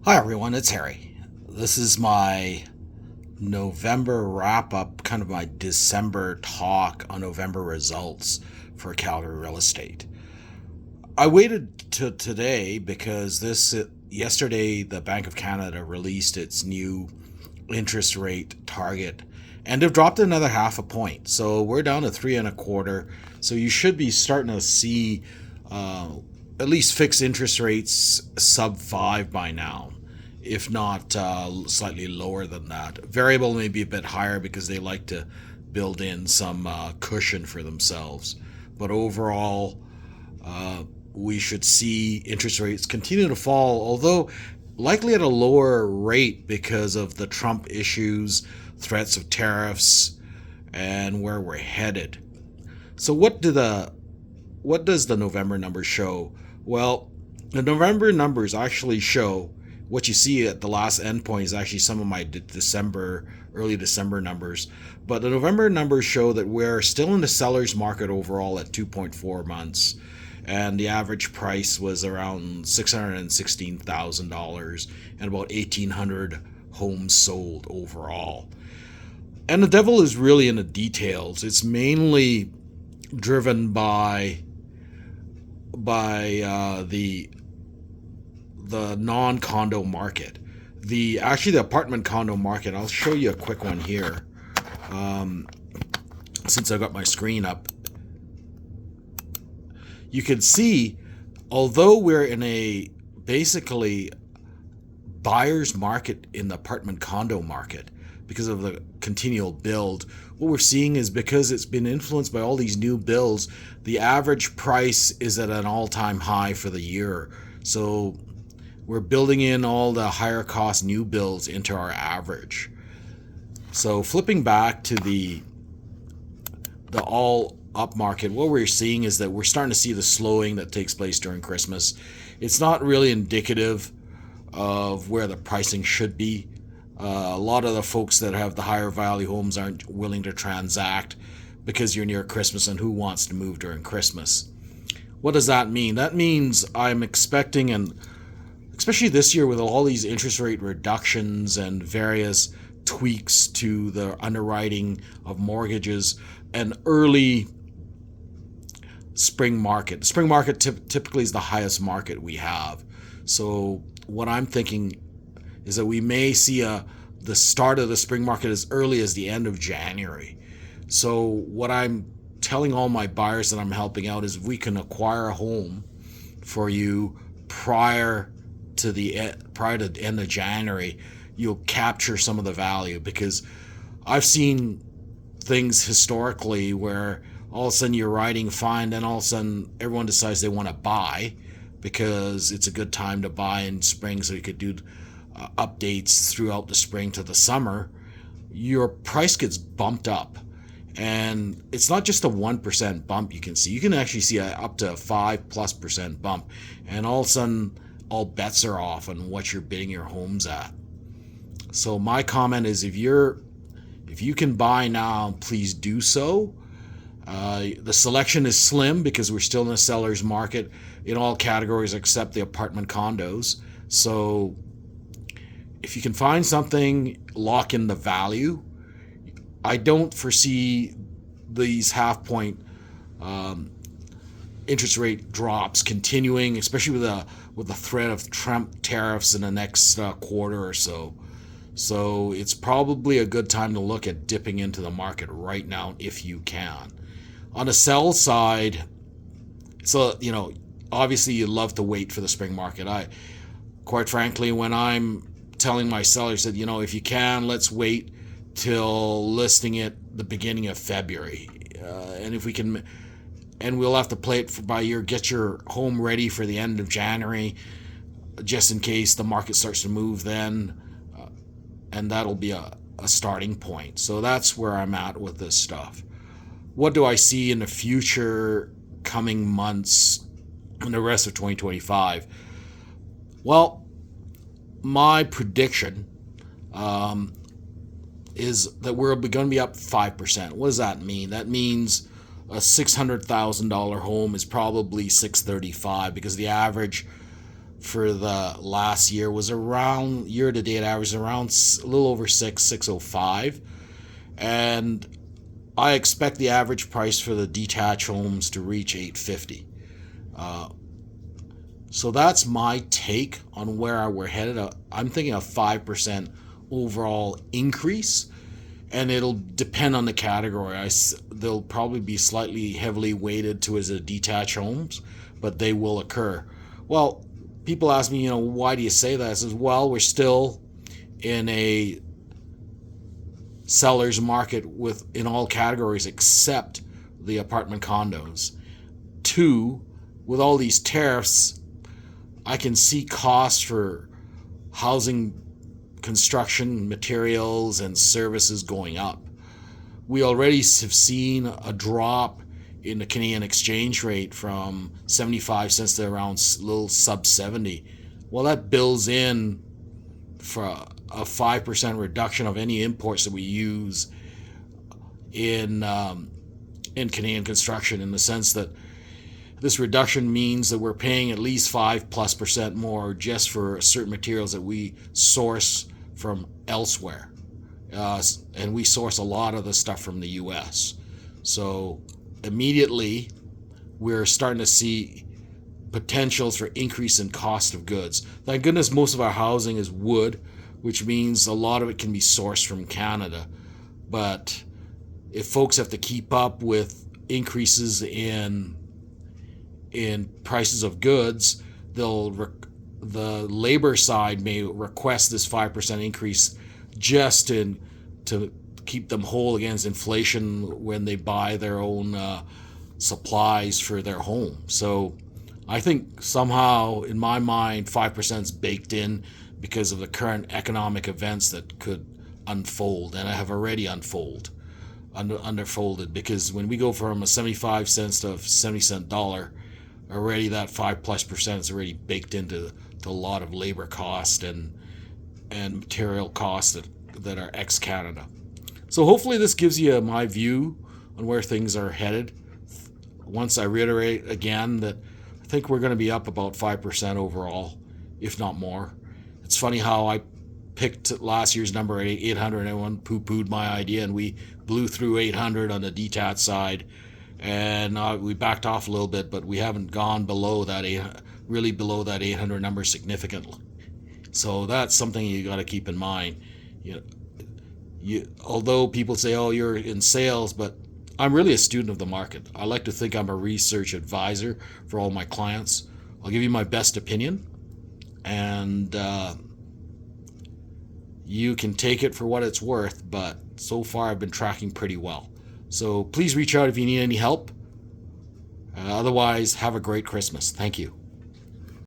Hi everyone, it's Harry. This is my November wrap up, kind of my December talk on November results for Calgary real estate. I waited to today because yesterday the Bank of Canada released its new interest rate target and they've dropped another half a point. So we're down to 3.25. So you should be starting to see uh, at least fixed interest rates sub 5 by now, if not slightly lower than that. Variable may be a bit higher because they like to build in some cushion for themselves. But overall, uh, we should see interest rates continue to fall, although likely at a lower rate because of the Trump issues, threats of tariffs, and where we're headed. So what does the November numbers show? Well, the November numbers actually show what you see at the last endpoint is actually some of my early December numbers. But the November numbers show that we're still in the seller's market overall at 2.4 months. And the average price was around $616,000 and about 1,800 homes sold overall. And the devil is really in the details. It's mainly driven by the non-condo market. The apartment condo market. I'll show you a quick one here. Um, since I've got my screen up, you can see, although we're in a basically buyer's market in the apartment condo market because of the continual build, what we're seeing is because it's been influenced by all these new builds, the average price is at an all-time high for the year. So we're building in all the higher cost new builds into our average. So flipping back to the all up market, what we're seeing is that we're starting to see the slowing that takes place during Christmas. It's not really indicative of where the pricing should be. A lot of the folks that have the higher value homes aren't willing to transact because you're near Christmas, and who wants to move during Christmas? What does that mean? That means I'm expecting, and especially this year with all these interest rate reductions and various tweaks to the underwriting of mortgages, an early spring market. The spring market typically is the highest market we have. So what I'm thinking is that we may see the start of the spring market as early as the end of January. So what I'm telling all my buyers that I'm helping out is if we can acquire a home for you prior to the end of January, you'll capture some of the value, because I've seen things historically where all of a sudden you're riding fine, then all of a sudden everyone decides they want to buy because it's a good time to buy in spring, so you could do updates throughout the spring to the summer. Your price gets bumped up, and it's not just a 1% bump. You can actually see up to a 5+% bump, and all of a sudden all bets are off on what you're bidding your homes at. So my comment is, if you can buy now, please do so. The selection is slim because we're still in a seller's market in all categories except the apartment condos. So if you can find something, lock in the value. I don't foresee these half point interest rate drops continuing, especially with the threat of Trump tariffs in the next quarter or so. So it's probably a good time to look at dipping into the market right now if you can. On the sell side, so obviously you love to wait for the spring market. Quite frankly, when I'm telling my sellers that if you can, let's wait till listing it the beginning of February, and if we can, and we'll have to play it by ear. Get your home ready for the end of January, just in case the market starts to move then, and that'll be a starting point. So that's where I'm at with this stuff. What do I see in the future coming months and the rest of 2025? Well, my prediction is that we're going to be up 5%. What does that mean? That means a $600,000 home is probably $635, because the average for the last year was around year-to-date average around a little over 605, and I expect the average price for the detached homes to reach 850. So that's my take on where we're headed. I'm thinking a 5% overall increase, and it'll depend on the category. They'll probably be slightly heavily weighted towards the detached homes, but they will occur. Well, people ask me, why do you say that? I says, well, we're still in a seller's market in all categories except the apartment condos. Two, with all these tariffs, I can see costs for housing, construction, materials, and services going up. We already have seen a drop in the Canadian exchange rate from 75 cents to around a little sub 70. Well, that builds in for a 5% reduction of any imports that we use in Canadian construction, in the sense that this reduction means that we're paying at least 5+% more just for certain materials that we source from elsewhere. And we source a lot of the stuff from the US. So immediately we're starting to see potentials for increase in cost of goods. Thank goodness most of our housing is wood, which means a lot of it can be sourced from Canada. But if folks have to keep up with increases in prices of goods, the labor side may request this 5% increase just to keep them whole against inflation when they buy their own supplies for their home. So I think somehow, in my mind, 5% is baked in because of the current economic events that could unfold, and have already unfolded. Because when we go from a 75 cents to a 70-cent dollar, already that 5+% is already baked into a lot of labor cost and material costs that are ex-Canada. So hopefully this gives you my view on where things are headed. Once I reiterate again that I think we're going to be up about 5% overall, if not more. It's funny how I picked last year's number at 800 and everyone poo-pooed my idea, and we blew through 800 on the detached side, and we backed off a little bit, but we haven't gone below that 800 number significantly. So that's something you got to keep in mind. Although people say, "Oh, you're in sales," but I'm really a student of the market. I like to think I'm a research advisor for all my clients. I'll give you my best opinion, and you can take it for what it's worth, but so far I've been tracking pretty well. So please reach out if you need any help. Otherwise, have a great Christmas. Thank you.